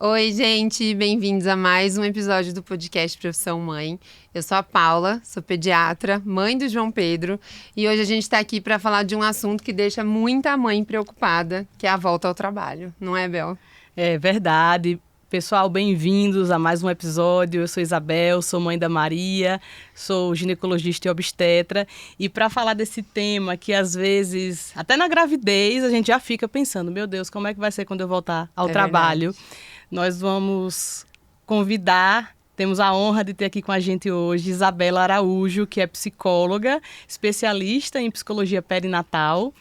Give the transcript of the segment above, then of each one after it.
Oi, gente, bem-vindos a mais um episódio do podcast Profissão Mãe. Eu sou a Paula, sou pediatra, mãe do João Pedro, e hoje a gente está aqui para falar de um assunto que deixa muita mãe preocupada, que é a volta ao trabalho, não é, Bel? É verdade. Pessoal, bem-vindos a mais um episódio. Eu sou Isabel, sou mãe da Maria, sou ginecologista e obstetra. E para falar desse tema que às vezes, até na gravidez, a gente já fica pensando, meu Deus, como é que vai ser quando eu voltar ao trabalho? Verdade. Nós vamos convidar, temos a honra de ter aqui com a gente hoje Isabela Araújo, que é psicóloga, especialista em psicologia perinatal.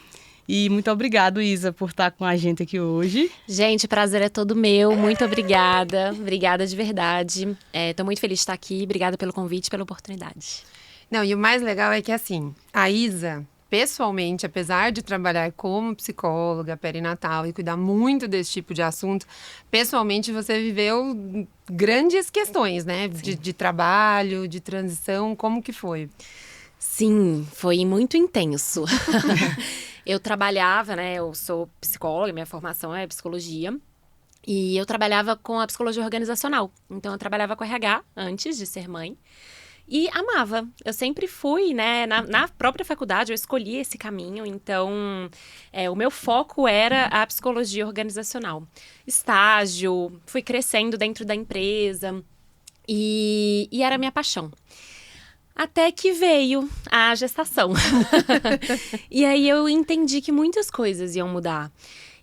E muito obrigado, Isa, por estar com a gente aqui hoje. Gente, o prazer é todo meu. Muito obrigada. Obrigada de verdade. Estou muito feliz de estar aqui. Obrigada pelo convite e pela oportunidade. Não, e o mais legal é que, assim, a Isa, pessoalmente, apesar de trabalhar como psicóloga perinatal e cuidar muito desse tipo de assunto, pessoalmente você viveu grandes questões, né? De trabalho, de transição, como que foi? Sim, foi muito intenso. Eu trabalhava, né? Eu sou psicóloga, minha formação é psicologia. E eu trabalhava com a psicologia organizacional. Então, eu trabalhava com RH antes de ser mãe. E amava. Eu sempre fui, né? Na própria faculdade, eu escolhi esse caminho. Então, o meu foco era a psicologia organizacional. Estágio, fui crescendo dentro da empresa. E era a minha paixão. Até que veio a gestação. E aí eu entendi que muitas coisas iam mudar.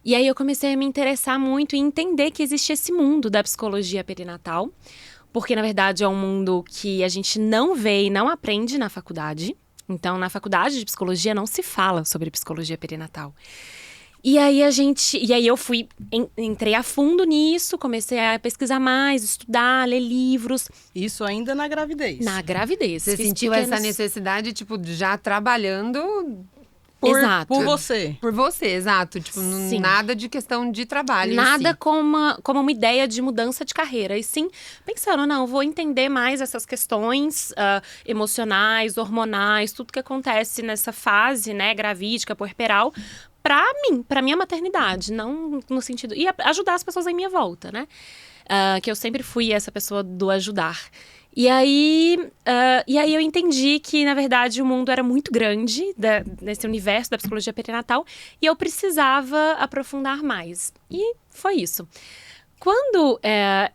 E aí eu comecei a me interessar muito e entender que existe esse mundo da psicologia perinatal. Porque, na verdade, é um mundo que a gente não vê e não aprende na faculdade. Então, na faculdade de psicologia não se fala sobre psicologia perinatal. E aí eu entrei a fundo nisso, comecei a pesquisar mais, estudar, ler livros. Isso ainda na gravidez. Na gravidez. Você sentiu essa necessidade, tipo, já trabalhando Exato. Por você. por você, exato. Tipo, Sim. nada de questão de trabalho Nada em si. como uma ideia de mudança de carreira. E sim, pensando, não, vou entender mais essas questões emocionais, hormonais, tudo que acontece nessa fase, né, gravídica, puerperal, pra minha maternidade. Não no sentido... E ajudar as pessoas em minha volta, né? Que eu sempre fui essa pessoa do ajudar. E aí eu entendi que, na verdade, o mundo era muito grande nesse universo da psicologia perinatal e eu precisava aprofundar mais. E foi isso. Quando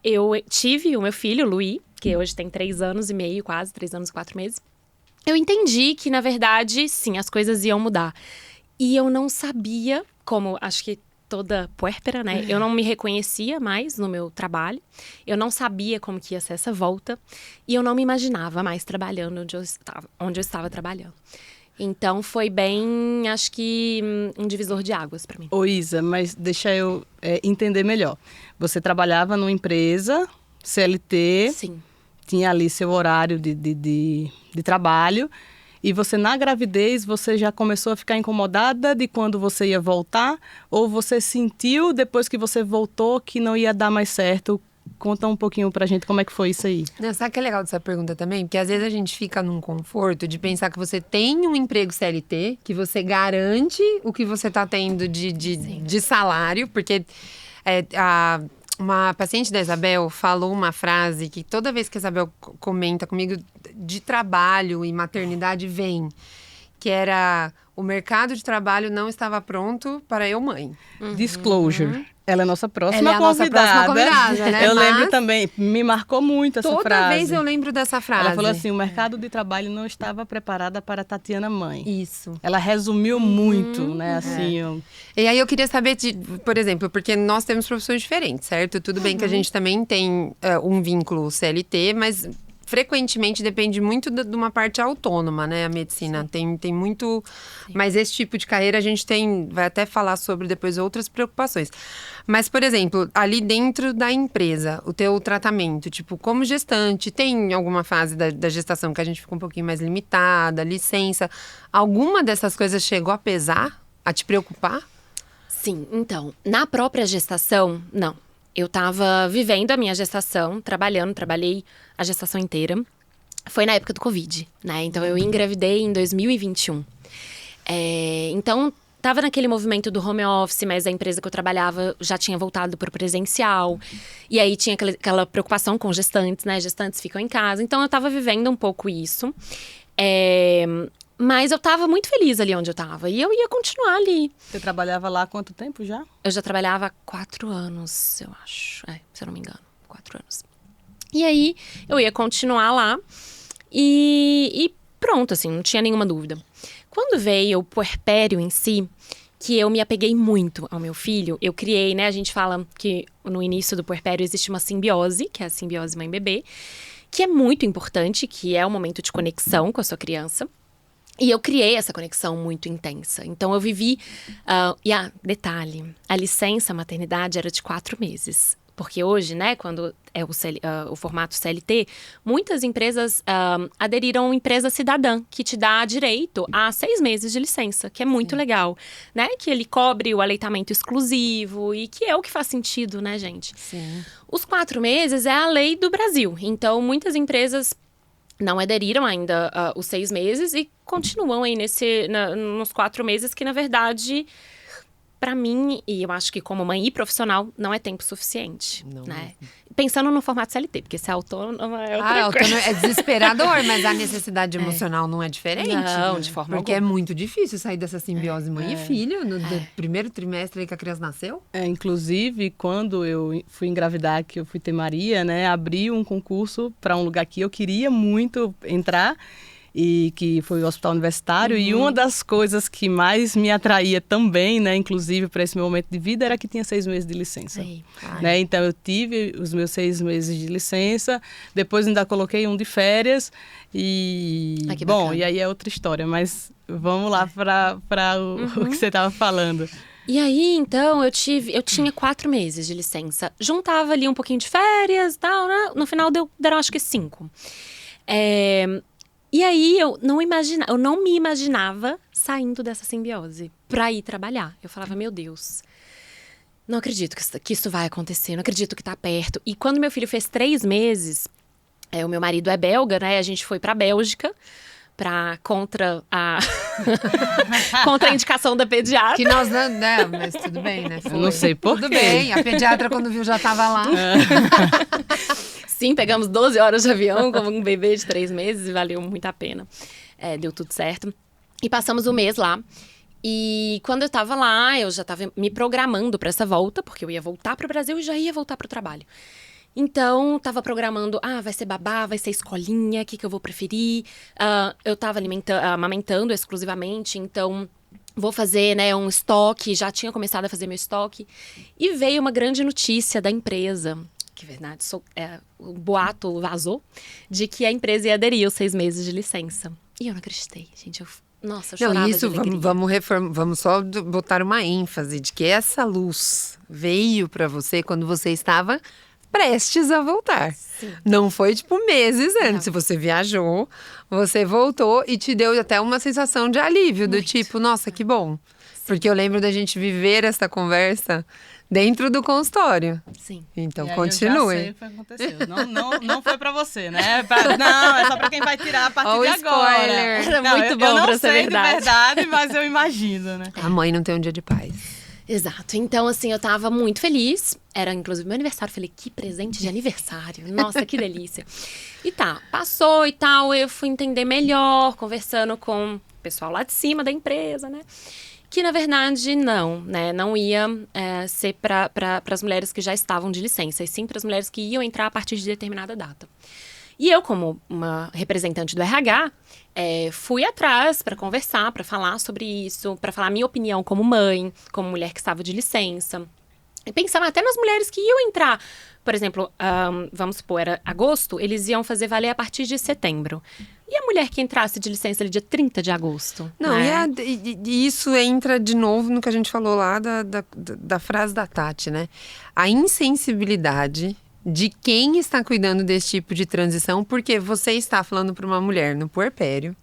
eu tive o meu filho, o Luí, que hoje tem 3 anos e meio, quase 3 anos e 4 meses, eu entendi que, na verdade, sim, as coisas iam mudar. E eu não sabia, como acho que toda puérpera, né? Eu não me reconhecia mais no meu trabalho. Eu não sabia como que ia ser essa volta. E eu não me imaginava mais trabalhando onde eu estava trabalhando. Então, foi bem, acho que, um divisor de águas para mim. Ô Isa, mas deixa eu entender melhor. Você trabalhava numa empresa, CLT, Sim. tinha ali seu horário de trabalho. E você, na gravidez, você já começou a ficar incomodada de quando você ia voltar? Ou você sentiu, depois que você voltou, que não ia dar mais certo? Conta um pouquinho pra gente como é que foi isso aí. Não, sabe o que é legal dessa pergunta também? Porque às vezes a gente fica num conforto de pensar que você tem um emprego CLT, que você garante o que você tá tendo de salário, porque uma paciente da Isabel falou uma frase que toda vez que a Isabel comenta comigo de trabalho e maternidade vem, que era: o mercado de trabalho não estava pronto para eu mãe. Disclosure. Ela é a nossa próxima Ela é a nossa próxima convidada, né? Eu Mas lembro também, me marcou muito essa toda frase. vez eu lembro dessa frase. Ela falou assim, o mercado de trabalho não estava preparada para a Tatiana mãe. Isso. Ela resumiu muito, né, assim... E aí eu queria saber, por exemplo, porque nós temos profissões diferentes, certo? Tudo bem que a gente também tem um vínculo CLT, mas frequentemente depende muito de uma parte autônoma, né? A medicina tem muito... Sim. Mas esse tipo de carreira a gente vai até falar sobre depois outras preocupações. Mas, por exemplo, ali dentro da empresa, o teu tratamento, tipo, como gestante, tem alguma fase da gestação que a gente fica um pouquinho mais limitada, licença? Alguma dessas coisas chegou a pesar, a te preocupar? Sim, então, na própria gestação, não. Eu tava vivendo a minha gestação, trabalhei a gestação inteira. Foi na época do Covid, né? Então, eu engravidei em 2021. Então, tava naquele movimento do home office, mas a empresa que eu trabalhava já tinha voltado para o presencial. E aí tinha aquela preocupação com gestantes, né? Gestantes ficam em casa. Então eu tava vivendo um pouco isso. Mas eu tava muito feliz ali onde eu tava. E eu ia continuar ali. Você trabalhava lá há quanto tempo já? Eu já trabalhava há 4 anos, eu acho. Se eu não me engano, 4 anos. E aí, eu ia continuar lá. E pronto, assim, não tinha nenhuma dúvida. Quando veio o puerpério em si, que eu me apeguei muito ao meu filho, eu criei, né? A gente fala que no início do puerpério existe uma simbiose, que é a simbiose mãe-bebê, que é muito importante, que é o momento de conexão com a sua criança. E eu criei essa conexão muito intensa. Então, eu vivi... detalhe, a licença maternidade era de 4 meses. Porque hoje, né, quando é o formato CLT, muitas empresas aderiram à empresa cidadã, que te dá direito a 6 meses de licença, que é muito legal, né? Que ele cobre o aleitamento exclusivo e que é o que faz sentido, né, gente? Sim. Os 4 meses é a lei do Brasil. Então, muitas empresas não aderiram ainda os 6 meses e continuam aí nos 4 meses, que na verdade, pra mim, e eu acho que como mãe e profissional, não é tempo suficiente, Não né? mesmo. Pensando no formato CLT, porque se é autônomo é outra coisa. Autônomo é desesperador, mas a necessidade emocional não é diferente. Não, de forma Porque alguma. é muito difícil sair dessa simbiose mãe e filho no primeiro trimestre aí que a criança nasceu. Inclusive, quando eu fui engravidar, que eu fui ter Maria, né? Abri um concurso para um lugar que eu queria muito entrar, e que foi o Hospital Universitário. E uma das coisas que mais me atraía também, né, inclusive para esse meu momento de vida, era que tinha 6 meses de licença. Né? Então eu tive os meus 6 meses de licença, depois ainda coloquei um de férias e bom, e aí é outra história, mas vamos lá para o que você estava falando. E aí, então, eu tinha 4 meses de licença. Juntava ali um pouquinho de férias e tal, né? No final deram acho que 5. E aí, eu não me imaginava saindo dessa simbiose pra ir trabalhar. Eu falava, meu Deus, não acredito que isso vai acontecer, não acredito que tá perto. E quando meu filho fez 3 meses, o meu marido é belga, né? A gente foi pra Bélgica, contra a indicação da pediatra. Que nós não, né, mas tudo bem, né? Eu não sei por quê. Tudo bem, a pediatra quando viu já tava lá. Sim, pegamos 12 horas de avião com um bebê de 3 meses e valeu muito a pena. Deu tudo certo. E passamos o mês lá. E quando eu tava lá, eu já tava me programando para essa volta, porque eu ia voltar pro Brasil e já ia voltar pro trabalho. Então, tava programando, vai ser babá, vai ser escolinha, o que eu vou preferir. Eu tava amamentando exclusivamente, então vou fazer, né, um estoque, já tinha começado a fazer meu estoque. E veio uma grande notícia da empresa, que verdade, o boato vazou, de que a empresa ia aderir aos 6 meses de licença. E eu não acreditei, gente, nossa, eu chorava de alegria. Vamos só botar uma ênfase de que essa luz veio para você quando você estava prestes a voltar. Sim. Não foi tipo meses antes. Você viajou, você voltou e te deu até uma sensação de alívio, do tipo, nossa, que bom. Sim. Porque eu lembro da gente viver essa conversa dentro do consultório. Sim. E Então, aí continue. eu já sei o que aconteceu. Não foi pra você, né? Não, é só pra quem vai tirar a partir de agora. Spoiler. Era muito bom pra ser verdade. Eu não sei de verdade, mas eu imagino, né? A mãe não tem um dia de paz. Exato. Então, assim, eu tava muito feliz. Era, inclusive, meu aniversário. Falei, que presente de aniversário. Nossa, que delícia. E passou e tal. Eu fui entender melhor, conversando com o pessoal lá de cima da empresa, né? Que, na verdade, não ia ser para as mulheres que já estavam de licença, e sim para as mulheres que iam entrar a partir de determinada data. E eu, como uma representante do RH, fui atrás para conversar, para falar sobre isso, para falar a minha opinião como mãe, como mulher que estava de licença. E pensava até nas mulheres que iam entrar. Por exemplo, vamos supor, era agosto, eles iam fazer valer a partir de setembro. E a mulher que entrasse de licença ali dia 30 de agosto? Não, e isso entra de novo no que a gente falou lá da frase da Tati, né? A insensibilidade de quem está cuidando desse tipo de transição, porque você está falando para uma mulher no puerpério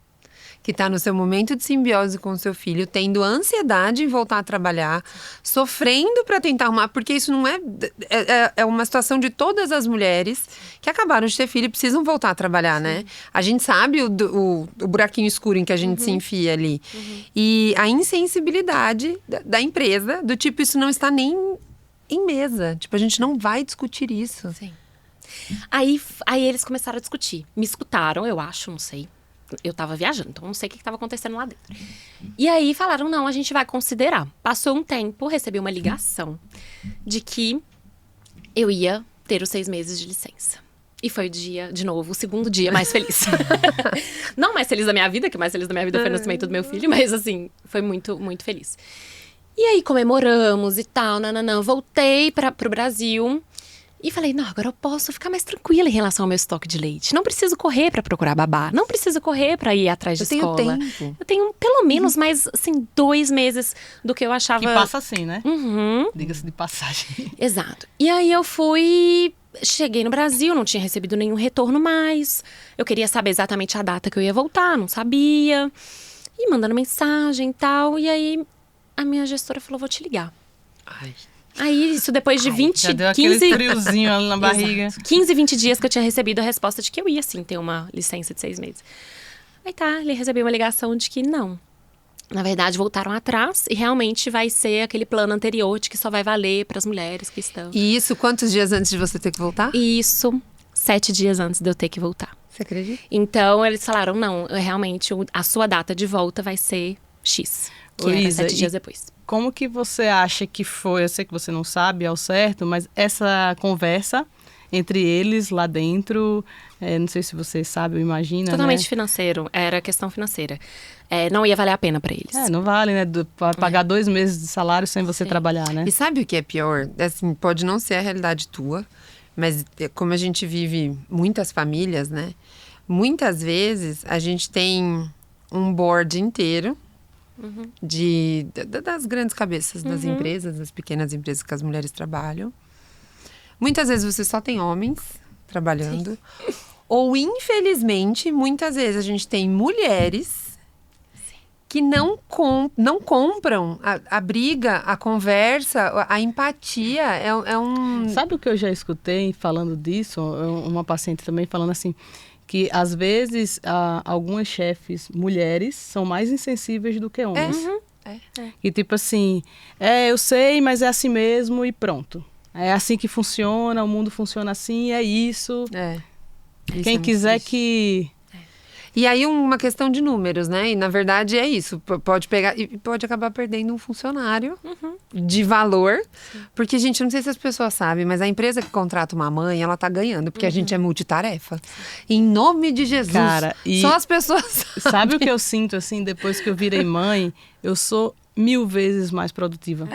que está no seu momento de simbiose com o seu filho, tendo ansiedade em voltar a trabalhar, sofrendo para tentar arrumar, porque isso não é uma situação de todas as mulheres que acabaram de ter filho e precisam voltar a trabalhar, né? A gente sabe o buraquinho escuro em que a gente se enfia ali. E a insensibilidade da empresa, do tipo, isso não está nem em mesa. Tipo, a gente não vai discutir isso. Sim. Aí eles começaram a discutir. Me escutaram, eu acho, não sei. Eu tava viajando, então não sei o que tava acontecendo lá dentro. E aí falaram, não, a gente vai considerar. Passou um tempo, recebi uma ligação de que eu ia ter os 6 meses de licença. E foi o dia, de novo, o segundo dia mais feliz. Não mais feliz da minha vida, que o mais feliz da minha vida foi o nascimento do meu filho, mas assim, foi muito, muito feliz. E aí comemoramos e tal, nananã. Voltei pro Brasil. E falei, não, agora eu posso ficar mais tranquila em relação ao meu estoque de leite. Não preciso correr para procurar babá. Não preciso correr para ir atrás de escola. Eu tenho tempo. Eu tenho pelo menos mais, assim, 2 meses do que eu achava. Que passa assim, né? Uhum. Diga-se de passagem. Exato. E aí eu fui... Cheguei no Brasil, não tinha recebido nenhum retorno mais. Eu queria saber exatamente a data que eu ia voltar, não sabia. E mandando mensagem e tal. E aí a minha gestora falou, vou te ligar. Ai. Aí, isso depois de 20, Já deu 15... aquele friozinho ali na barriga. Exato. 15, 20 dias que eu tinha recebido a resposta de que eu ia, sim, ter uma licença de 6 meses. Aí tá, ele recebeu uma ligação de que não. Na verdade, voltaram atrás e realmente vai ser aquele plano anterior de que só vai valer para as mulheres que estão. E isso quantos dias antes de você ter que voltar? Isso, 7 dias antes de eu ter que voltar. Você acredita? Então, eles falaram, não, realmente, a sua data de volta vai ser X. Que era 7 dias depois. Como que você acha que foi? Eu sei que você não sabe ao certo, mas essa conversa entre eles lá dentro, não sei se você sabe ou imagina, Totalmente né? financeiro, era questão financeira. Não ia valer a pena para eles. Não vale, né? Pagar 2 meses de salário sem você trabalhar, né? E sabe o que é pior? Assim, pode não ser a realidade tua, mas como a gente vive muitas famílias, né? Muitas vezes a gente tem um board inteiro das grandes cabeças das empresas, das pequenas empresas que as mulheres trabalham. Muitas vezes você só tem homens trabalhando. Sim. Ou, infelizmente, muitas vezes a gente tem mulheres que não compram a briga, a conversa, a empatia. É um... Sabe o que eu já escutei falando disso? Uma paciente também falando assim, que às vezes algumas chefes mulheres são mais insensíveis do que homens. E tipo assim, eu sei, mas é assim mesmo e pronto. É assim que funciona, o mundo funciona assim, é isso. Quem quiser que... E aí uma questão de números, né? E na verdade é isso. Pode pegar e pode acabar perdendo um funcionário de valor. Sim. Porque, gente, eu não sei se as pessoas sabem, mas a empresa que contrata uma mãe, ela tá ganhando. Porque a gente é multitarefa. Em nome de Jesus. Cara, só as pessoas sabe o que eu sinto, assim, depois que eu virei mãe? Eu sou 1000 vezes mais produtiva.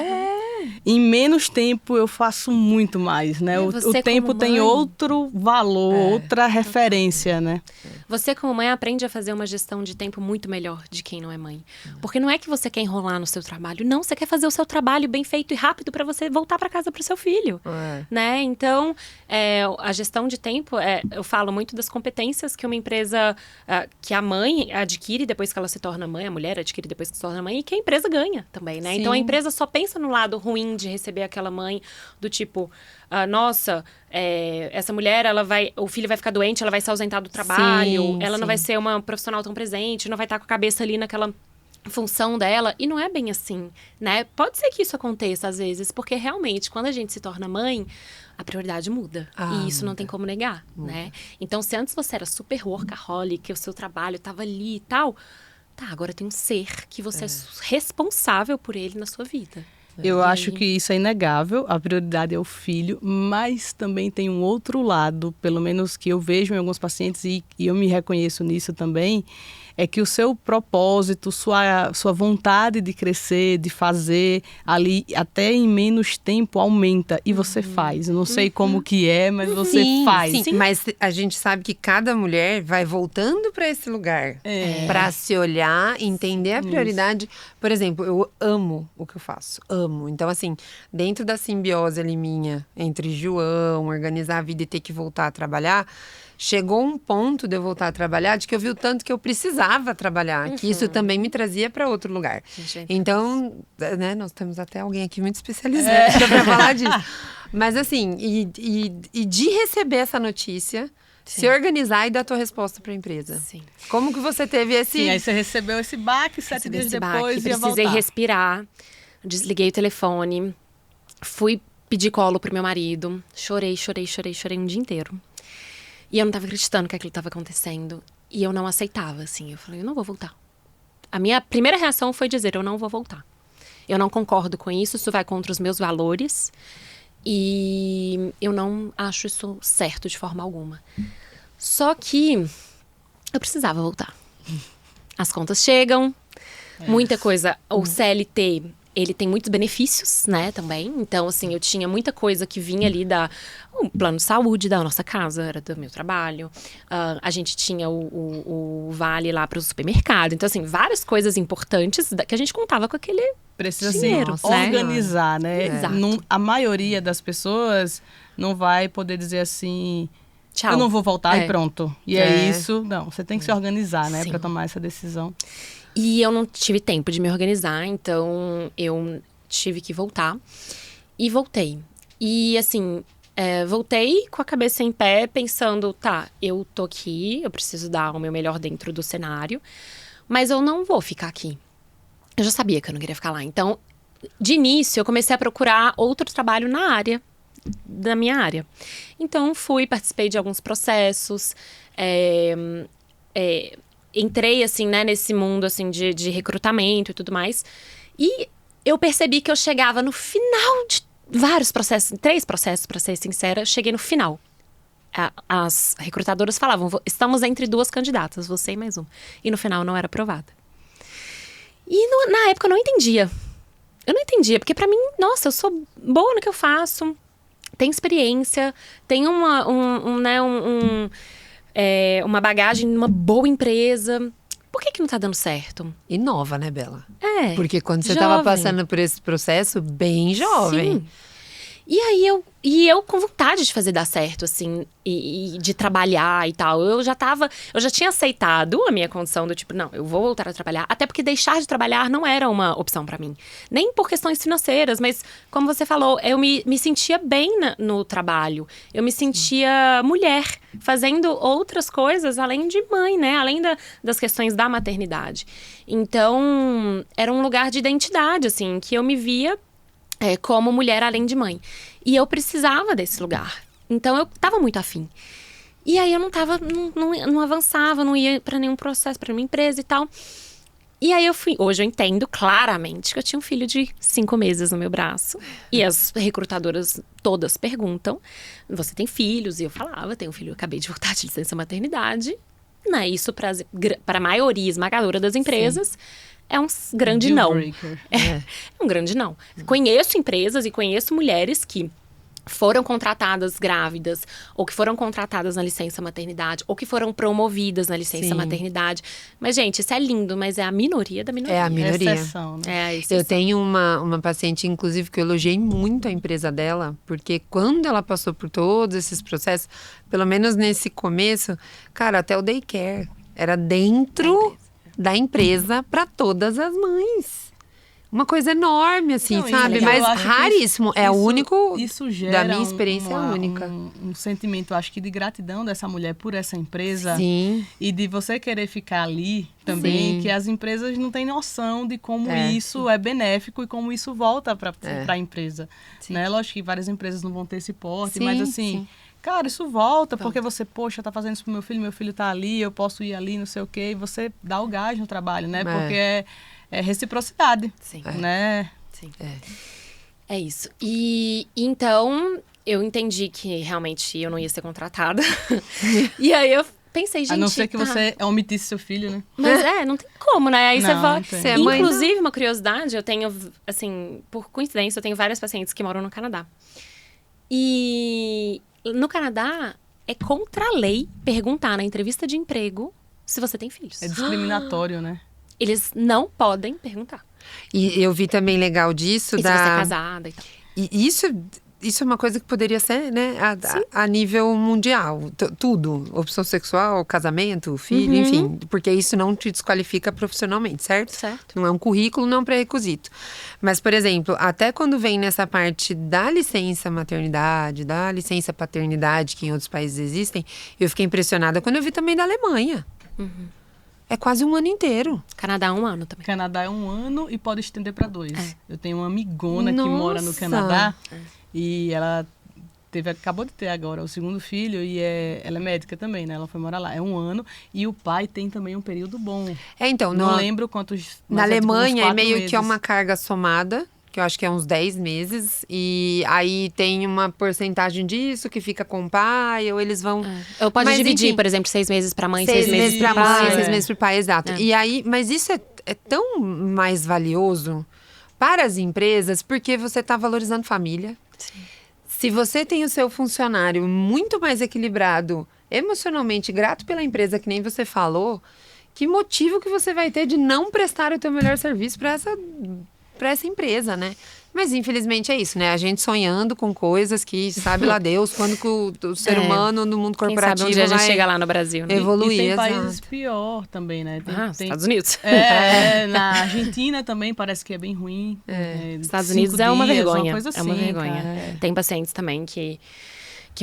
Em menos tempo eu faço muito mais, né? O tempo tem outro valor, outra referência, né? Você como mãe aprende a fazer uma gestão de tempo muito melhor de quem não é mãe. Porque não é que você quer enrolar no seu trabalho, não, você quer fazer o seu trabalho bem feito e rápido para você voltar para casa pro seu filho, né? Então, a gestão de tempo, eu falo muito das competências que uma empresa, que a mãe adquire depois que ela se torna mãe, a mulher adquire depois que se torna mãe, e que a empresa ganha também, né? Sim. Então, a empresa só pensa no lado ruim de receber aquela mãe do tipo, nossa, essa mulher, o filho vai ficar doente, ela vai se ausentar do trabalho, ela não vai ser uma profissional tão presente, não vai estar com a cabeça ali naquela função dela. E não é bem assim, né? Pode ser que isso aconteça às vezes, porque realmente, quando a gente se torna mãe, a prioridade muda. E isso não tem como negar, né? Então, se antes você era super workaholic, o seu trabalho estava ali e tal, agora tem um ser que você é responsável por ele na sua vida. Eu acho que isso é inegável, a prioridade é o filho, mas também tem um outro lado, pelo menos que eu vejo em alguns pacientes e eu me reconheço nisso também, é que o seu propósito, sua vontade de crescer, de fazer ali até em menos tempo aumenta e você faz. Eu não sei como que é, mas você faz. Sim, mas a gente sabe que cada mulher vai voltando para esse lugar para se olhar, entender a prioridade. Por exemplo, eu amo o que eu faço, amo. Então, assim, dentro da simbiose ali minha entre João, organizar a vida e ter que voltar a trabalhar, chegou um ponto de eu voltar a trabalhar, de que eu vi o tanto que eu precisava trabalhar, que isso também me trazia para outro lugar. Então, né, nós temos até alguém aqui muito especializado para falar disso. Mas assim, e de receber essa notícia, se organizar e dar a tua resposta para a empresa. Sim. Como que você teve esse... Sim, aí você recebeu esse baque, 7 dias depois ia voltar. Precisei respirar, desliguei o telefone, fui pedir colo pro meu marido, chorei um dia inteiro. E eu não tava acreditando que aquilo estava acontecendo. E eu não aceitava, assim. Eu falei, eu não vou voltar. A minha primeira reação foi dizer, eu não vou voltar. Eu não concordo com isso vai contra os meus valores. E eu não acho isso certo de forma alguma. Só que eu precisava voltar. As contas chegam, muita coisa. O CLT, ele tem muitos benefícios, né, também. Então, assim, eu tinha muita coisa que vinha ali o plano de saúde da nossa casa, era do meu trabalho. A gente tinha o vale lá para o supermercado. Então, assim, várias coisas importantes que a gente contava com aquele precisa dinheiro, se né? organizar, né? Exato. A maioria das pessoas não vai poder dizer assim... Tchau. Eu não vou voltar e pronto. E é isso. Não, você tem que se organizar, né? Sim. Para tomar essa decisão. E eu não tive tempo de me organizar, então eu tive que voltar. E voltei. E assim, voltei com a cabeça em pé, pensando, tá, eu tô aqui, eu preciso dar o meu melhor dentro do cenário, mas eu não vou ficar aqui. Eu já sabia que eu não queria ficar lá. Então, de início, eu comecei a procurar outro trabalho da minha área. Então, participei de alguns processos, entrei, assim, né, nesse mundo, assim, de recrutamento e tudo mais. E eu percebi que eu chegava no final de vários processos, 3 processos, para ser sincera, cheguei no final. As recrutadoras falavam, estamos entre 2 candidatas, você e mais uma. E no final não era aprovada. E na época eu não entendia. Eu não entendia, porque pra mim, nossa, eu sou boa no que eu faço, tenho experiência, tenho uma bagagem numa boa empresa. Por que não tá dando certo? E nova, né, Bela? Porque quando você tava passando por esse processo, bem jovem. Sim. E aí eu com vontade de fazer dar certo, assim, e de trabalhar e tal. Eu já tinha aceitado a minha condição do tipo, não, eu vou voltar a trabalhar. Até porque deixar de trabalhar não era uma opção pra mim. Nem por questões financeiras, mas como você falou, eu me sentia bem no trabalho. Eu me sentia mulher, fazendo outras coisas além de mãe, né? Além das questões da maternidade. Então, era um lugar de identidade, assim, que eu me via como mulher além de mãe. E eu precisava desse lugar. Então, eu tava muito afim. E aí, eu não avançava, não ia pra nenhum processo, pra nenhuma empresa e tal. E aí, hoje eu entendo claramente que eu tinha um filho de 5 meses no meu braço. E as recrutadoras todas perguntam, você tem filhos? E eu falava, tenho um filho, eu acabei de voltar de licença maternidade. Né? Isso para a maioria esmagadora das empresas... Sim. É um grande Deal não. breaker. É um grande não. Conheço empresas e conheço mulheres que foram contratadas grávidas, ou que foram contratadas na licença maternidade, ou que foram promovidas na licença maternidade. Mas, gente, isso é lindo, mas é a minoria da minoria. É a minoria. É exceção, né? É a exceção. Eu tenho uma paciente, inclusive, que eu elogiei muito a empresa dela, porque quando ela passou por todos esses processos, pelo menos nesse começo, cara, até o daycare era dentro da empresa para todas as mães. Uma coisa enorme, assim, não, sabe? Mas raríssimo. É o único. Isso gera da minha experiência é a única. Um sentimento, acho que, de gratidão dessa mulher por essa empresa. Sim. E de você querer ficar ali também, que as empresas não têm noção de como isso é benéfico e como isso volta para a empresa. Né? Lógico que várias empresas não vão ter esse porte, mas assim. Sim. Cara, isso volta, porque você, poxa, tá fazendo isso pro meu filho tá ali, eu posso ir ali, não sei o quê, e você dá o gás no trabalho, né? Porque é reciprocidade, né? Sim. É isso. E então, eu entendi que realmente eu não ia ser contratada. E aí eu pensei, gente... A não ser que você omitisse seu filho, né? Mas não tem como, né? Aí você vai... Você é mãe, inclusive, uma curiosidade, eu tenho, assim, por coincidência, eu tenho várias pacientes que moram no Canadá. E... no Canadá, é contra a lei perguntar na entrevista de emprego se você tem filhos. É discriminatório, né? Eles não podem perguntar. E eu vi também legal disso e se você é casada e tal. E isso isso é uma coisa que poderia ser, né, a nível mundial. Tudo. Opção sexual, casamento, filho, enfim. Porque isso não te desqualifica profissionalmente, certo? Certo. Não é um currículo, não é um pré-requisito. Mas, por exemplo, até quando vem nessa parte da licença maternidade, da licença paternidade, que em outros países existem, eu fiquei impressionada quando eu vi também da Alemanha. É quase um ano inteiro. Canadá 1 ano também. Canadá é 1 ano e pode estender para 2. É. Eu tenho uma amigona que mora no Canadá e ela acabou de ter agora o segundo filho e ela é médica também, né? Ela foi morar lá. É 1 ano e o pai tem também um período bom. Então, não lembro quantos. Na Alemanha tipo, uns 4 meio meses. que é uma carga somada, que eu acho que é uns 10 meses. E aí tem uma porcentagem disso que fica com o pai, ou eles vão... Eu posso Mas, dividir, enfim, por exemplo, 6 meses pra mãe, 6 meses pra pro mãe, pai. 6 meses pro pai, exato. É. E aí, mas isso é tão mais valioso para as empresas, porque você está valorizando família. Sim. Se você tem o seu funcionário muito mais equilibrado, emocionalmente grato pela empresa, que nem você falou, que motivo que você vai ter de não prestar o teu melhor serviço para essa empresa, né? Mas infelizmente é isso, né? A gente sonhando com coisas que sabe lá Deus quando que o ser humano no mundo Quem corporativo sabe um dia a gente vai chega lá no Brasil, né? evoluir. E tem exato. países pior também, né? Estados Unidos. Na Argentina também parece que é bem ruim. Estados 5 Unidos é uma dias, vergonha. Uma coisa assim, é uma vergonha. cara. Tem pacientes também que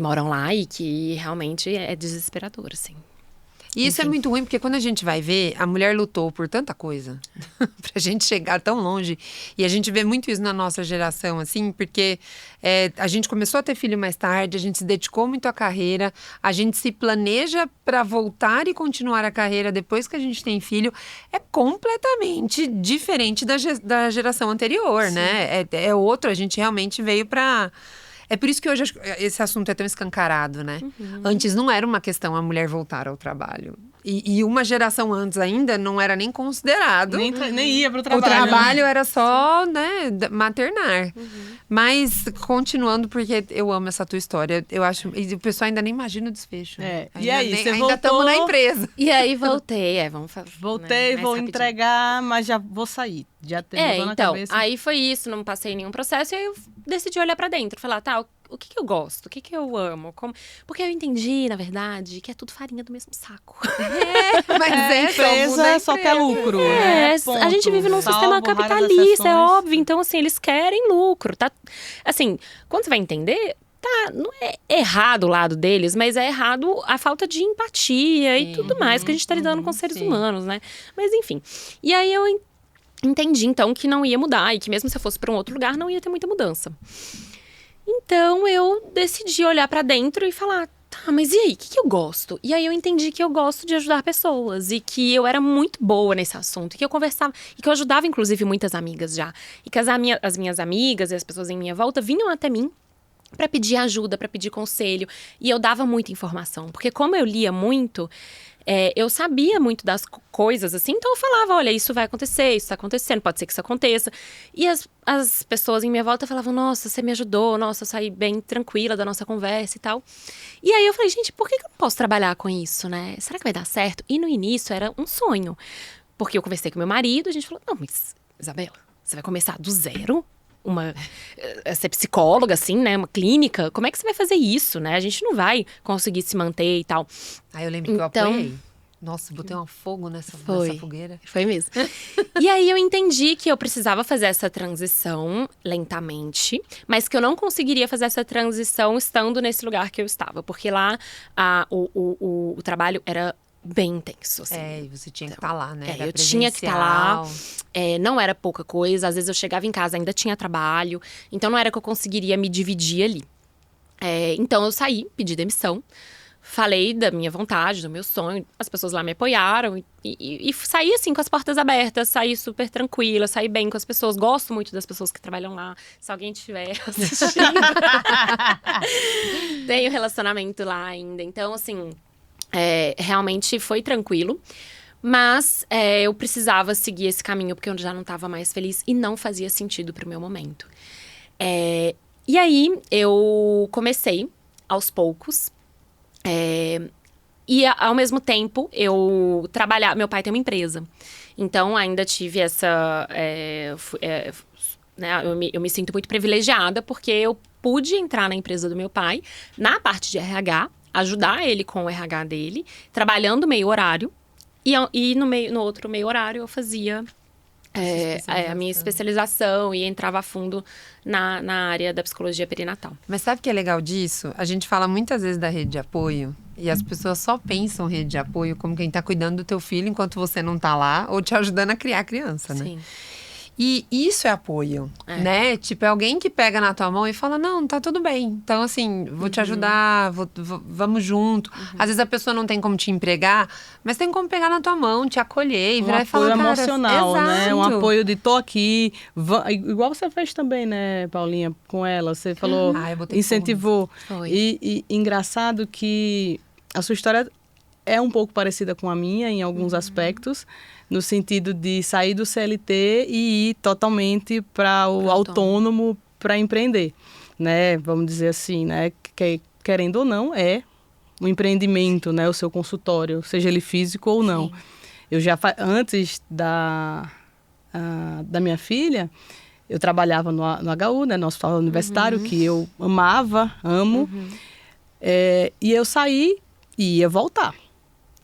moram lá e que realmente é desesperador, assim. E isso é muito ruim, porque quando a gente vai ver, a mulher lutou por tanta coisa pra gente chegar tão longe. E a gente vê muito isso na nossa geração, assim, porque a gente começou a ter filho mais tarde, a gente se dedicou muito à carreira, a gente se planeja para voltar e continuar a carreira depois que a gente tem filho. É completamente diferente da geração anterior, né? É outro, a gente realmente veio pra... É por isso que hoje esse assunto é tão escancarado, né? Antes não era uma questão a mulher voltar ao trabalho. E uma geração antes ainda não era nem considerado. Nem ia pro O trabalho. trabalho era só, né, maternar. Mas, continuando, porque eu amo essa tua história, eu acho... E o pessoal ainda nem imagina o desfecho. E aí, você ainda estamos voltou? na empresa. E aí voltei, vamos fazer. Voltei, vou entregar, mas já vou sair. Já tem na então, cabeça. aí foi isso, não passei nenhum processo, e aí eu decidi olhar pra dentro, falar, tá, o que eu gosto? O que eu amo? Porque eu entendi, na verdade, que é tudo farinha do mesmo saco. Mas empresa só quer lucro. né? Ponto. A gente vive num sistema Salvo raras capitalista, é exceções. óbvio. Então, assim, eles querem lucro, tá? Assim, quando você vai entender, tá, não é errado o lado deles, mas é errado a falta de empatia e tudo mais que a gente tá lidando com seres humanos, né? Mas, enfim. E aí eu entendi, então, que não ia mudar e que mesmo se eu fosse pra um outro lugar, não ia ter muita mudança. Então, eu decidi olhar pra dentro e falar, tá, mas e aí, o que eu gosto? E aí eu entendi que eu gosto de ajudar pessoas e que eu era muito boa nesse assunto, e que eu conversava, e que eu ajudava, inclusive, muitas amigas já. E que as minhas amigas e as pessoas em minha volta vinham até mim pra pedir ajuda, pra pedir conselho. E eu dava muita informação, porque como eu lia muito... eu sabia muito das coisas, assim, então eu falava, olha, isso vai acontecer, isso tá acontecendo, pode ser que isso aconteça. E as pessoas em minha volta falavam, nossa, você me ajudou, nossa, eu saí bem tranquila da nossa conversa e tal. E aí eu falei, gente, por que eu não posso trabalhar com isso, né? Será que vai dar certo? E no início era um sonho, porque eu conversei com meu marido, a gente falou, não, mas, Isabela, você vai começar do zero? Ser psicóloga, assim, né? Uma clínica, como é que você vai fazer isso, né? A gente não vai conseguir se manter e tal. Aí eu lembro que eu apoiei. Nossa, botei um fogo nessa fogueira. Foi mesmo. E aí eu entendi que eu precisava fazer essa transição lentamente, mas que eu não conseguiria fazer essa transição estando nesse lugar que eu estava. Porque lá o trabalho era bem intenso, assim. E você tinha que estar lá, né? Era eu tinha que estar lá. presencial. Não era pouca coisa. Às vezes eu chegava em casa, ainda tinha trabalho. Então não era que eu conseguiria me dividir ali. Então eu saí, pedi demissão. Falei da minha vontade, do meu sonho. As pessoas lá me apoiaram. E saí assim, com as portas abertas. Saí super tranquila, saí bem com as pessoas. Gosto muito das pessoas que trabalham lá. Se alguém estiver assistindo. Tenho relacionamento lá ainda. Então, assim... realmente foi tranquilo, mas eu precisava seguir esse caminho porque eu já não estava mais feliz e não fazia sentido pro meu momento. E aí eu comecei aos poucos e ao mesmo tempo eu trabalhava. Meu pai tem uma empresa, então ainda tive né, eu me sinto muito privilegiada porque eu pude entrar na empresa do meu pai, na parte de RH, ajudar ele com o RH dele, trabalhando meio horário. E no outro meio horário eu fazia a minha especialização e entrava a fundo na área da psicologia perinatal. Mas sabe o que é legal disso? A gente fala muitas vezes da rede de apoio e as pessoas só pensam rede de apoio como quem tá cuidando do teu filho enquanto você não tá lá ou te ajudando a criar a criança, né? Sim. E isso é apoio, né? Tipo, é alguém que pega na tua mão e fala, não, tá tudo bem. Então, assim, vou te ajudar, vamos junto. Às vezes a pessoa não tem como te empregar, mas tem como pegar na tua mão, te acolher e virar e falar, apoio cara, emocional, né? exato. Um apoio de tô aqui. Igual você fez também, né, Paulinha, com ela. Você falou, eu botei incentivou. Foi. E engraçado que a sua história é um pouco parecida com a minha em alguns aspectos, no sentido de sair do CLT e ir totalmente para o autônomo para empreender, né? Vamos dizer assim, né? Querendo ou não, é um empreendimento, né? O seu consultório, seja ele físico ou não. Sim. Eu já, antes da minha filha, eu trabalhava no HU, né? No Hospital Universitário, que eu amo. E eu saí e ia voltar.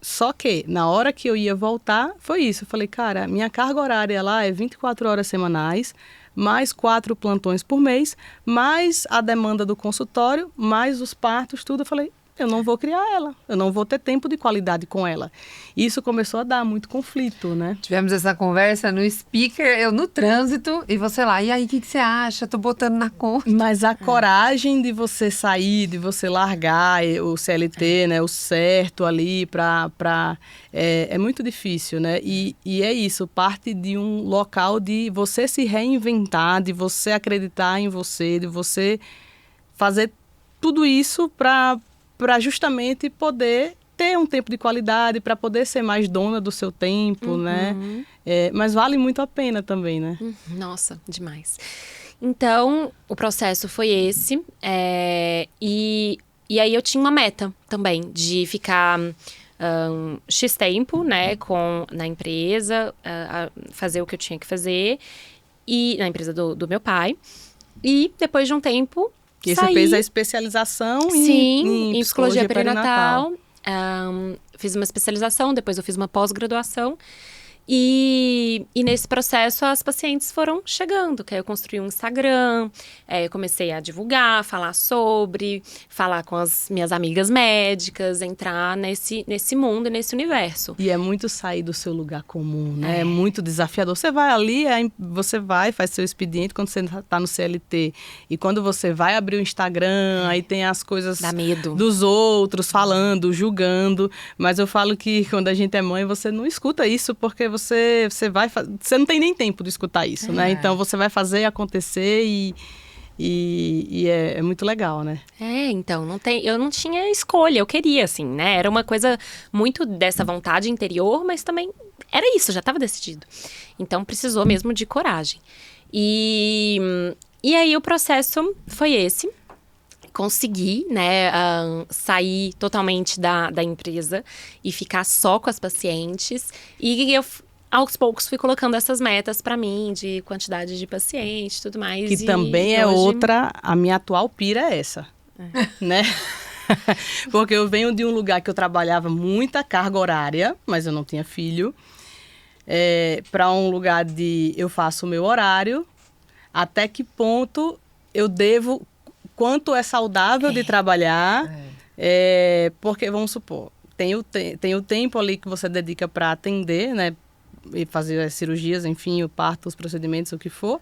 Só que, na hora que eu ia voltar, foi isso. Eu falei, cara, minha carga horária lá é 24 horas semanais, mais 4 plantões por mês, mais a demanda do consultório, mais os partos, tudo. Eu falei, eu não vou criar ela, eu não vou ter tempo de qualidade com ela. Isso começou a dar muito conflito, né? Tivemos essa conversa no speaker, eu no trânsito, e você lá, e aí, o que você acha? Tô botando na conta. Mas a coragem de você sair, de você largar o CLT, né, o certo ali é muito difícil, né? E é isso, parte de um local de você se reinventar, de você acreditar em você, de você fazer tudo isso para justamente poder ter um tempo de qualidade, para poder ser mais dona do seu tempo, né? Mas vale muito a pena também, né? Nossa, demais. Então, o processo foi esse. E aí eu tinha uma meta também, de ficar X tempo, né, na empresa, fazer o que eu tinha que fazer, e na empresa do meu pai. E depois de um tempo... E você fez a especialização em psicologia perinatal. Fiz uma especialização, depois eu fiz uma pós-graduação. E nesse processo as pacientes foram chegando, que aí eu construí um Instagram, comecei a divulgar, falar com as minhas amigas médicas, entrar nesse mundo, nesse universo. E é muito sair do seu lugar comum, né? É muito desafiador. Você vai ali, faz seu expediente quando você está no CLT. E quando você vai abrir o Instagram, aí tem as coisas dá medo dos outros falando, julgando. Mas eu falo que quando a gente é mãe, você não escuta isso, porque você não tem nem tempo de escutar isso, né? Então você vai fazer acontecer e é muito legal, né? Então, eu não tinha escolha, eu queria, assim, né? Era uma coisa muito dessa vontade interior, mas também era isso, já estava decidido. Então precisou mesmo de coragem. E aí o processo foi esse. Consegui, né, sair totalmente da empresa e ficar só com as pacientes. E eu, aos poucos, fui colocando essas metas para mim, de quantidade de pacientes e tudo mais. Que também é outra, a minha atual pira é essa, né? Porque eu venho de um lugar que eu trabalhava muita carga horária, mas eu não tinha filho, para um lugar de eu faço o meu horário, até que ponto eu devo... Quanto é saudável de trabalhar, porque, vamos supor, tem o tempo ali que você dedica para atender, né, e fazer as cirurgias, enfim, o parto, os procedimentos, o que for,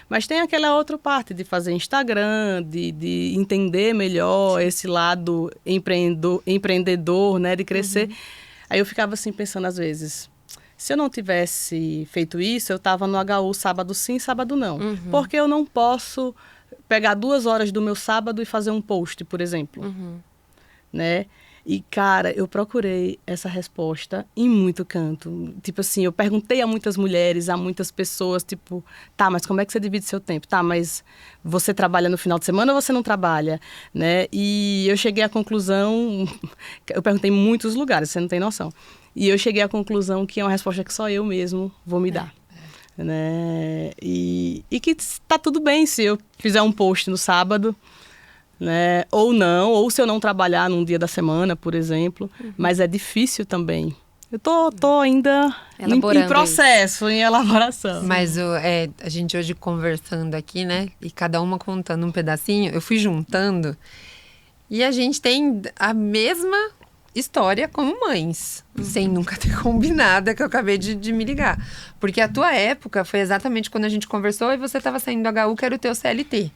mas tem aquela outra parte de fazer Instagram, de entender melhor esse lado empreendedor, né, de crescer. Aí eu ficava assim pensando às vezes, se eu não tivesse feito isso, eu estava no HU sábado sim, sábado não. Porque eu não posso... pegar 2 horas do meu sábado e fazer um post, por exemplo, né? E, cara, eu procurei essa resposta em muito canto. Tipo assim, eu perguntei a muitas mulheres, a muitas pessoas, tipo, tá, mas como é que você divide seu tempo? Tá, mas você trabalha no final de semana ou você não trabalha? Né? E eu cheguei à conclusão, eu perguntei em muitos lugares, você não tem noção. E eu cheguei à conclusão que é uma resposta que só eu mesmo vou me dar. né? E que tá tudo bem se eu fizer um post no sábado, né? Ou não, ou se eu não trabalhar num dia da semana, por exemplo. Mas é difícil também. Eu tô ainda em processo, em elaboração. Mas a gente hoje conversando aqui, né? E cada uma contando um pedacinho, eu fui juntando. E a gente tem a mesma história como mães, sem nunca ter combinado, que eu acabei de me ligar. Porque a tua época foi exatamente quando a gente conversou e você estava saindo do HU, que era o teu CLT.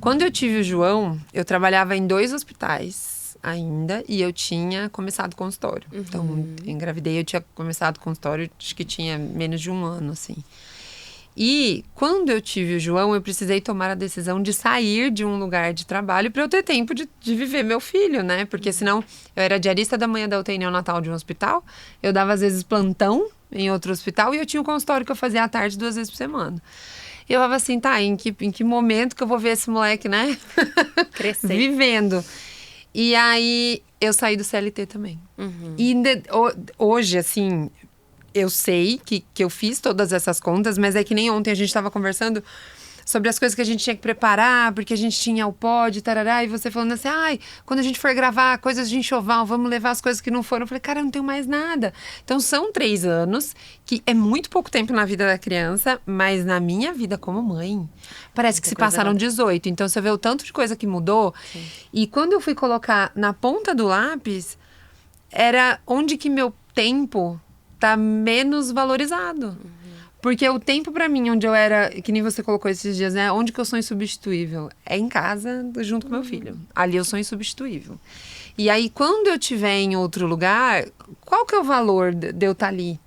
Quando eu tive o João, eu trabalhava em 2 hospitais ainda e eu tinha começado consultório. Então, eu engravidei, eu tinha começado consultório, acho que tinha menos de 1 ano, assim. E quando eu tive o João, eu precisei tomar a decisão de sair de um lugar de trabalho para eu ter tempo de viver meu filho, né? Porque senão eu era diarista da manhã da UTI neonatal de um hospital, eu dava às vezes plantão em outro hospital e eu tinha um consultório que eu fazia à tarde 2 vezes por semana. E eu falava assim, tá, em que momento que eu vou ver esse moleque, né? Crescer. Vivendo. E aí eu saí do CLT também. E hoje, assim, eu sei que eu fiz todas essas contas, mas é que nem ontem a gente estava conversando sobre as coisas que a gente tinha que preparar, porque a gente tinha o pod, tarará, e você falando assim, quando a gente for gravar coisas de enxoval, vamos levar as coisas que não foram. Eu falei, cara, eu não tenho mais nada. Então, são 3 anos, que é muito pouco tempo na vida da criança, mas na minha vida como mãe, parece que se passaram 18. Então, você vê o tanto de coisa que mudou. Sim. E quando eu fui colocar na ponta do lápis, era onde que meu tempo tá menos valorizado. Porque o tempo pra mim, onde eu era, que nem você colocou esses dias, né? Onde que eu sou insubstituível? É em casa, junto com meu filho. Ali eu sou insubstituível. E aí, quando eu estiver em outro lugar, qual que é o valor de eu estar ali?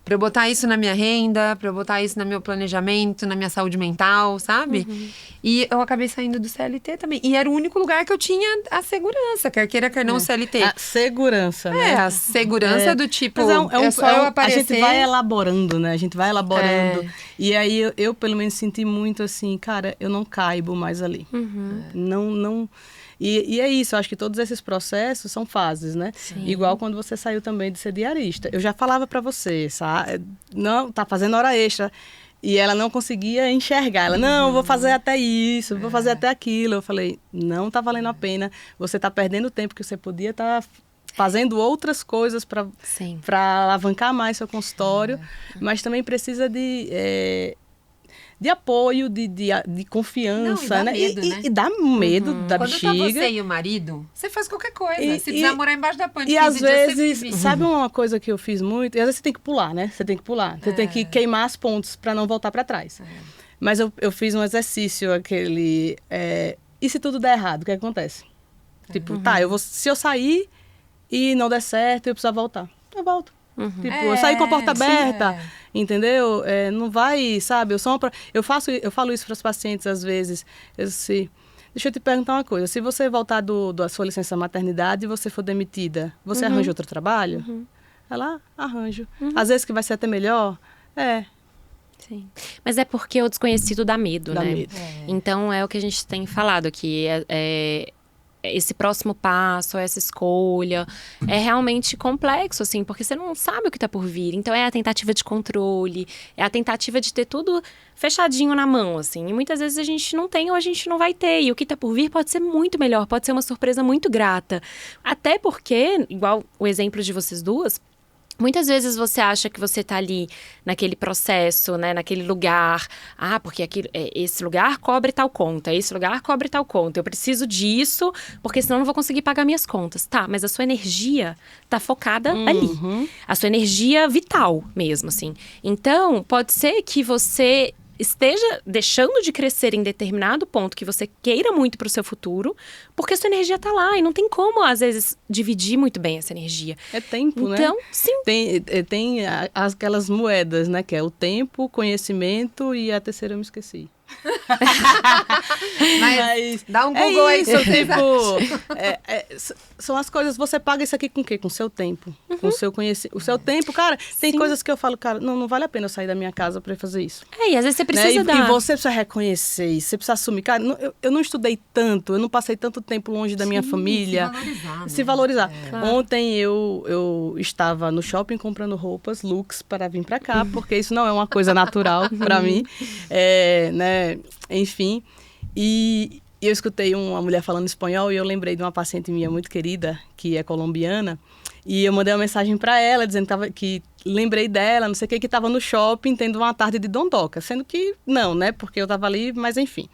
Pra eu botar isso na minha renda, pra eu botar isso no meu planejamento, na minha saúde mental, sabe? E eu acabei saindo do CLT também. E era o único lugar que eu tinha a segurança, quer queira, quer não, o CLT. A segurança, né? A segurança do tipo, mas só eu aparecer. A gente vai elaborando, né? A gente vai elaborando. E aí, eu pelo menos senti muito assim, cara, eu não caibo mais ali. Não... E é isso, eu acho que todos esses processos são fases, né? Sim. Igual quando você saiu também de ser diarista. Eu já falava para você, sabe? Não, tá fazendo hora extra. E ela não conseguia enxergar. Ela, não, vou fazer até isso, vou fazer até aquilo. Eu falei, não tá valendo a pena. Você tá perdendo tempo que você podia estar fazendo outras coisas para alavancar mais seu consultório. Mas também precisa de apoio, de confiança, não, e dá né? Medo, né? E dá medo da bexiga. Quando tá você e o marido, você faz qualquer coisa. Se precisar morar embaixo da ponte, e às vezes, sabe uma coisa que eu fiz muito? E às vezes você tem que pular, né? Você tem que pular. Você tem que queimar as pontes para não voltar para trás. Mas eu fiz um exercício, aquele... e se tudo der errado, o que acontece? Tipo, se eu sair e não der certo, eu precisar voltar. Eu volto. Tipo, eu saí com a porta aberta, entendeu? Não vai, sabe? Eu falo isso para os pacientes às vezes. Deixa eu te perguntar uma coisa. Se você voltar da sua licença maternidade e você for demitida, você arranja outro trabalho? Ela arranja. Às vezes que vai ser até melhor. Sim. Mas é porque o desconhecido dá medo, né? Medo. Então, é o que a gente tem falado aqui. Esse próximo passo, essa escolha, é realmente complexo, assim, porque você não sabe o que está por vir. Então, é a tentativa de controle, é a tentativa de ter tudo fechadinho na mão, assim. E muitas vezes a gente não tem ou a gente não vai ter. E o que está por vir pode ser muito melhor, pode ser uma surpresa muito grata. Até porque, igual o exemplo de vocês duas, muitas vezes você acha que você está ali naquele processo, né, naquele lugar. Porque esse lugar cobre tal conta, esse lugar cobre tal conta. Eu preciso disso, porque senão eu não vou conseguir pagar minhas contas. Tá, mas a sua energia está focada ali. A sua energia vital mesmo, assim. Então, pode ser que você esteja deixando de crescer em determinado ponto que você queira muito para o seu futuro, porque a sua energia está lá e não tem como, às vezes, dividir muito bem essa energia. É tempo, né? Então, sim. Tem aquelas moedas, né? Que é o tempo, conhecimento e a terceira eu me esqueci. Mas dá um Google aí, isso, são as coisas, você paga isso aqui com o quê? Com o seu tempo, com o seu conhecimento. O seu tempo, cara, tem coisas que eu falo, cara, não vale a pena eu sair da minha casa pra fazer isso. E às vezes você precisa E você precisa reconhecer isso, você precisa assumir. Cara, eu não estudei tanto, eu não passei tanto tempo longe da minha família. Se valorizar. Claro. Ontem eu estava no shopping comprando roupas, looks, para vir pra cá, porque isso não é uma coisa natural pra mim. Né? Enfim, e eu escutei uma mulher falando espanhol e eu lembrei de uma paciente minha muito querida, que é colombiana, e eu mandei uma mensagem para ela dizendo que lembrei dela, não sei o que estava no shopping tendo uma tarde de dondoca, sendo que não, né, porque eu estava ali, mas enfim.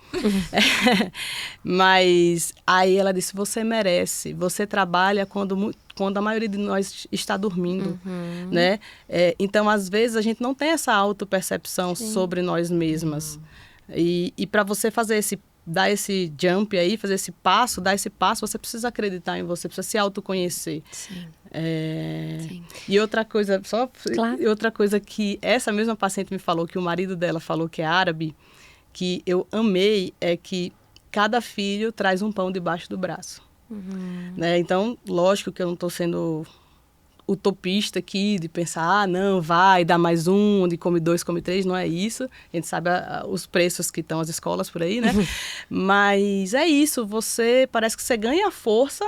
Mas aí ela disse, você merece, você trabalha quando a maioria de nós está dormindo, né? Então, às vezes, a gente não tem essa autopercepção sobre nós mesmas. E para você dar esse jump aí, dar esse passo, você precisa acreditar em você, precisa se autoconhecer. Sim. Sim. E outra coisa, outra coisa que essa mesma paciente me falou, que o marido dela falou que é árabe, que eu amei, é que cada filho traz um pão debaixo do braço. Né? Então, lógico que eu não estou sendo utopista aqui, de pensar, não, vai, dá mais um, de come 2, come 3, não é isso. A gente sabe os preços que estão as escolas por aí, né? Mas é isso, parece que você ganha força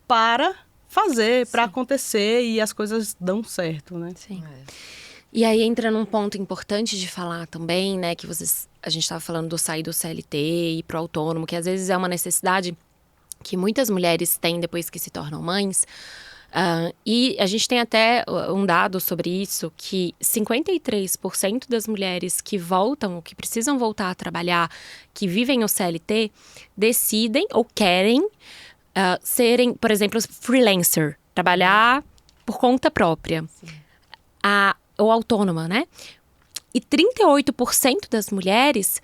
para fazer, para acontecer, e as coisas dão certo, né? Sim. E aí entra num ponto importante de falar também, né, que a gente estava falando do sair do CLT e ir pro autônomo, que às vezes é uma necessidade que muitas mulheres têm depois que se tornam mães. E a gente tem até um dado sobre isso, que 53% das mulheres que precisam voltar a trabalhar, que vivem o CLT, decidem ou querem serem, por exemplo, freelancer, trabalhar por conta própria, ou autônoma, né? E 38% das mulheres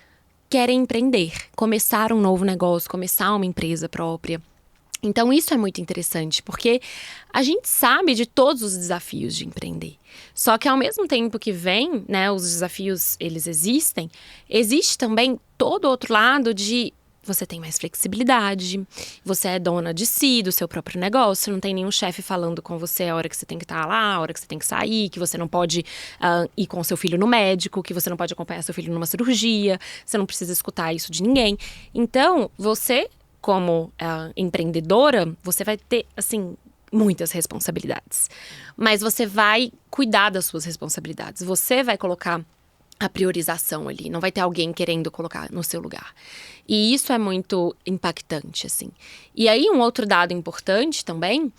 querem empreender, começar um novo negócio, começar uma empresa própria. Então, isso é muito interessante, porque a gente sabe de todos os desafios de empreender. Só que, ao mesmo tempo que vem, né, os desafios, eles existem, existe também todo o outro lado de você tem mais flexibilidade, você é dona de si, do seu próprio negócio, não tem nenhum chefe falando com você a hora que você tem que estar lá, a hora que você tem que sair, que você não pode ir com seu filho no médico, que você não pode acompanhar seu filho numa cirurgia, você não precisa escutar isso de ninguém. Então, você, como empreendedora, você vai ter, assim, muitas responsabilidades. Mas você vai cuidar das suas responsabilidades. Você vai colocar a priorização ali. Não vai ter alguém querendo colocar no seu lugar. E isso é muito impactante, assim. E aí, um outro dado importante também,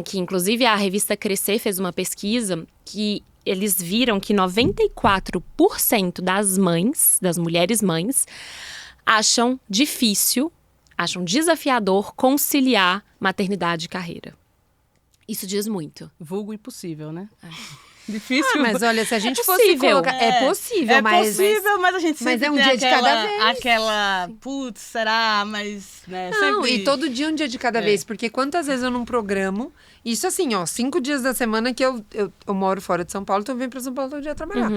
que inclusive a revista Crescer fez uma pesquisa que eles viram que 94% das mães, das mulheres mães, acham desafiador conciliar maternidade e carreira. Isso diz muito. Vulgo impossível, né? Difícil. Mas olha, se a gente fosse colocar... É possível, mas a gente sempre mas é um tem dia de cada vez. Aquela, putz, será? Mas, né, não, sempre... e todo dia um dia de cada vez. Porque quantas vezes eu não programo... Isso assim, 5 dias da semana que eu moro fora de São Paulo, então eu venho pra São Paulo todo dia trabalhar.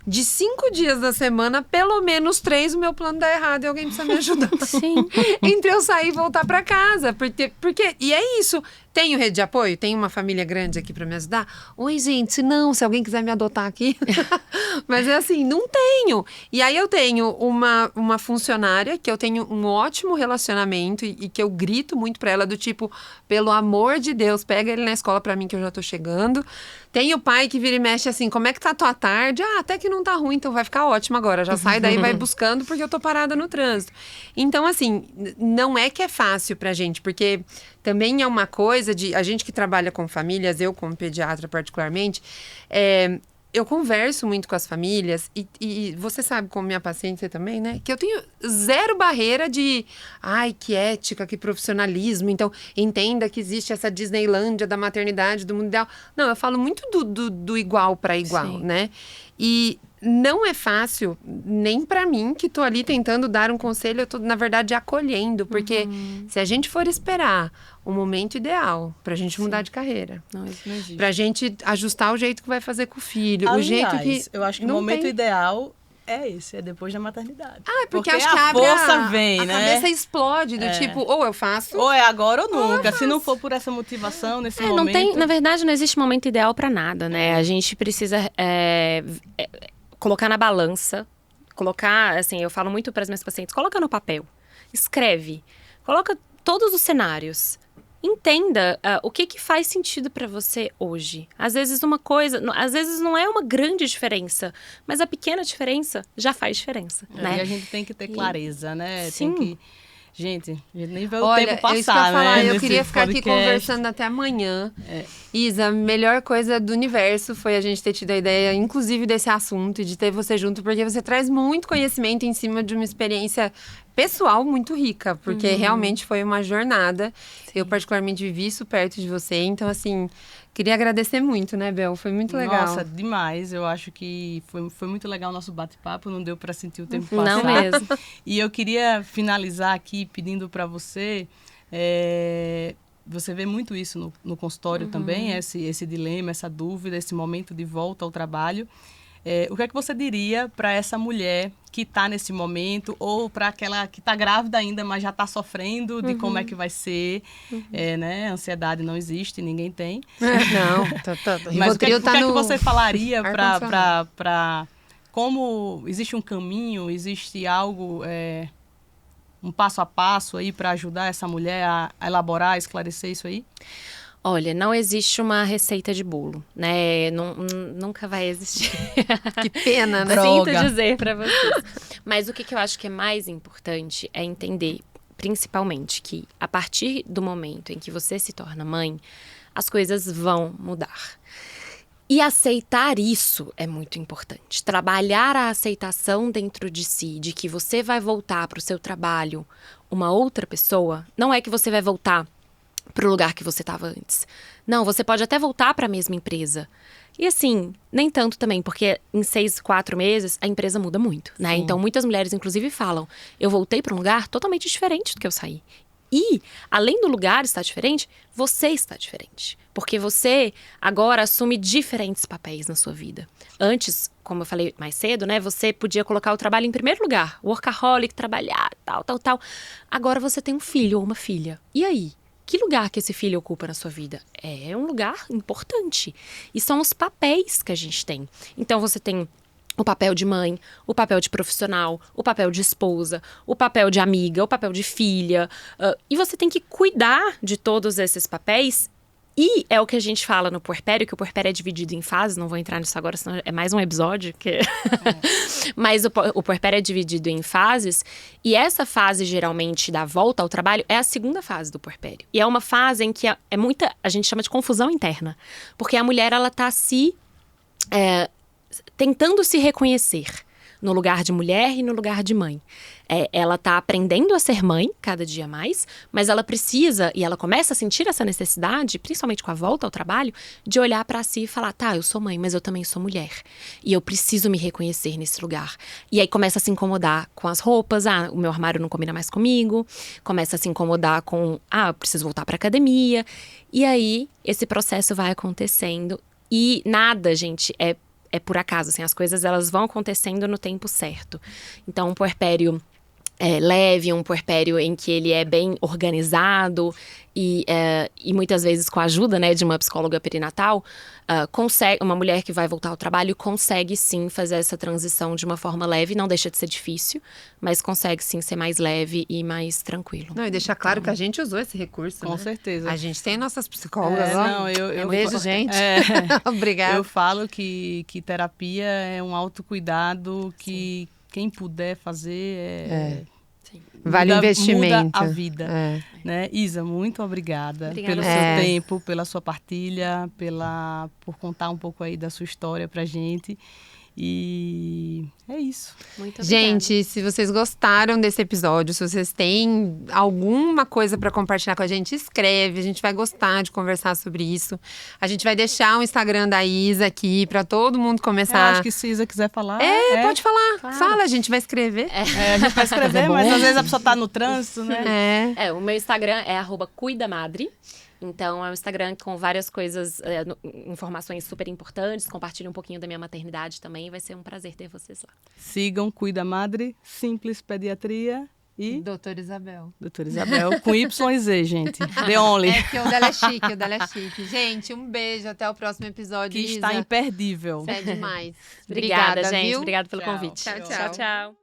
De 5 dias da semana, pelo menos 3 o meu plano dá errado e alguém precisa me ajudar. Sim. Entre eu sair e voltar pra casa. Porque e é isso. Tenho rede de apoio? Tenho uma família grande aqui pra me ajudar? Oi, gente, não, se alguém quiser me adotar aqui. Mas é assim, não tenho. E aí eu tenho uma funcionária que eu tenho um ótimo relacionamento e que eu grito muito pra ela do tipo, pelo amor de Deus, pega ele na escola pra mim que eu já tô chegando. Tem o pai que vira e mexe assim, como é que tá a tua tarde? Até que não tá ruim, então vai ficar ótimo agora. Já sai daí, vai buscando porque eu tô parada no trânsito. Então, assim, não é que é fácil pra gente, porque também é uma coisa de... A gente que trabalha com famílias, eu como pediatra particularmente, eu converso muito com as famílias e você sabe, como minha paciente, você também, né? Que eu tenho zero barreira de... Ai, que ética, que profissionalismo. Então, entenda que existe essa Disneylândia da maternidade, do mundo ideal. Não, eu falo muito do igual para igual, Sim. né? E não é fácil, nem para mim, que tô ali tentando dar um conselho, eu tô, na verdade, acolhendo. Porque se a gente for esperar o momento ideal pra gente mudar de carreira, Não, isso não existe. pra gente ajustar o jeito que vai fazer com o filho, Aliás, o jeito que... eu acho que o não momento tem. ideal é esse, é depois da maternidade. Porque acho que abre força vem, a né? cabeça explode do tipo, ou eu faço... Ou é agora ou nunca. Se não for por essa motivação, nesse momento... Não tem, na verdade, não existe momento ideal para nada, né? A gente precisa colocar na balança, colocar, assim, eu falo muito para as minhas pacientes, coloca no papel, escreve, coloca todos os cenários. Entenda o que faz sentido para você hoje. Às vezes às vezes não é uma grande diferença, mas a pequena diferença já faz diferença, né? E a gente tem que ter clareza, né? Sim. Tem que... Gente, a gente nem vê o Olha, tempo passar, isso que eu ia falar, né? eu nesse queria ficar aqui podcast. conversando até amanhã. Isa, a melhor coisa do universo foi a gente ter tido a ideia, inclusive, desse assunto e de ter você junto, porque você traz muito conhecimento em cima de uma experiência pessoal muito rica, porque realmente foi uma jornada. Sim. Eu, particularmente, vivi isso perto de você, então, assim... Queria agradecer muito, né, Bel? Foi muito legal. Nossa, demais. Eu acho que foi muito legal o nosso bate-papo. Não deu para sentir o tempo passar. Não mesmo. E eu queria finalizar aqui pedindo para você... Você vê muito isso no consultório também, esse dilema, essa dúvida, esse momento de volta ao trabalho. O que é que você diria para essa mulher que está nesse momento, ou para aquela que está grávida ainda, mas já está sofrendo de como é que vai ser, né? Ansiedade não existe, ninguém tem. Não, mas o que é que você falaria para como existe um caminho, existe algo, um passo a passo aí para ajudar essa mulher a elaborar, a esclarecer isso aí? Olha, não existe uma receita de bolo, né? Nunca vai existir. Que pena, né? Sinto dizer para vocês. Mas o que eu acho que é mais importante é entender, principalmente, que a partir do momento em que você se torna mãe, as coisas vão mudar. E aceitar isso é muito importante. Trabalhar a aceitação dentro de si, de que você vai voltar para o seu trabalho uma outra pessoa, não é que você vai voltar para o lugar que você estava antes. Não, você pode até voltar para a mesma empresa. E assim, nem tanto também, porque em 4 meses a empresa muda muito, né? Então muitas mulheres inclusive falam, eu voltei para um lugar totalmente diferente do que eu saí. E, além do lugar estar diferente, você está diferente. Porque você agora assume diferentes papéis na sua vida. Antes, como eu falei mais cedo, né? Você podia colocar o trabalho em primeiro lugar. Workaholic, trabalhar, tal. Agora você tem um filho ou uma filha. E aí? Que lugar que esse filho ocupa na sua vida? É um lugar importante. E são os papéis que a gente tem. Então, você tem o papel de mãe, o papel de profissional, o papel de esposa, o papel de amiga, o papel de filha. E você tem que cuidar de todos esses papéis. E é o que a gente fala no puerpério, que o puerpério é dividido em fases. Não vou entrar nisso agora, senão é mais um episódio. Mas o puerpério é dividido em fases. E essa fase, geralmente, da volta ao trabalho, é a segunda fase do puerpério. E é uma fase em que a gente chama de confusão interna. Porque a mulher, ela tá tentando se reconhecer no lugar de mulher e no lugar de mãe. Ela tá aprendendo a ser mãe cada dia mais, mas ela precisa, e ela começa a sentir essa necessidade, principalmente com a volta ao trabalho, de olhar pra si e falar, tá, eu sou mãe, mas eu também sou mulher. E eu preciso me reconhecer nesse lugar. E aí começa a se incomodar com as roupas, o meu armário não combina mais comigo, começa a se incomodar com, eu preciso voltar pra academia. E aí, esse processo vai acontecendo e nada, gente, é por acaso, assim, as coisas elas vão acontecendo no tempo certo. Então, um puerpério leve, um puerpério em que ele é bem organizado e muitas vezes com a ajuda, né, de uma psicóloga perinatal, uma mulher que vai voltar ao trabalho consegue sim fazer essa transição de uma forma leve, não deixa de ser difícil, mas consegue sim ser mais leve e mais tranquilo. Não, e deixar claro que a gente usou esse recurso, Com né? certeza. A gente tem nossas psicólogas, ó. Eu beijo, gente. Obrigada. Eu falo que terapia é um autocuidado que quem puder fazer vale o investimento. Muda a vida. Né? Isa, muito obrigada pelo seu tempo, pela sua partilha, por contar um pouco aí da sua história pra gente. E é isso. Muito obrigada. Gente, se vocês gostaram desse episódio, se vocês têm alguma coisa para compartilhar com a gente, escreve. A gente vai gostar de conversar sobre isso. A gente vai deixar o Instagram da Isa aqui para todo mundo começar. Acho que se Isa quiser falar. Pode falar. Claro. Fala, a gente vai escrever. A gente vai escrever, mas às vezes a pessoa tá no trânsito, né? O meu Instagram é @cuidamadre. Então, é um Instagram com várias coisas, informações super importantes. Compartilhe um pouquinho da minha maternidade também. Vai ser um prazer ter vocês lá. Sigam Cuida Madre, Simples Pediatria e Doutora Isabel. Doutora Isabel, com Y e Z, gente. The Only. É porque o dela é chique, o dela é chique. Gente, um beijo, até o próximo episódio. Que está Isa. imperdível. Você é demais. Obrigada, gente. viu? Obrigada pelo Tchau. convite. Tchau, tchau. Tchau, tchau.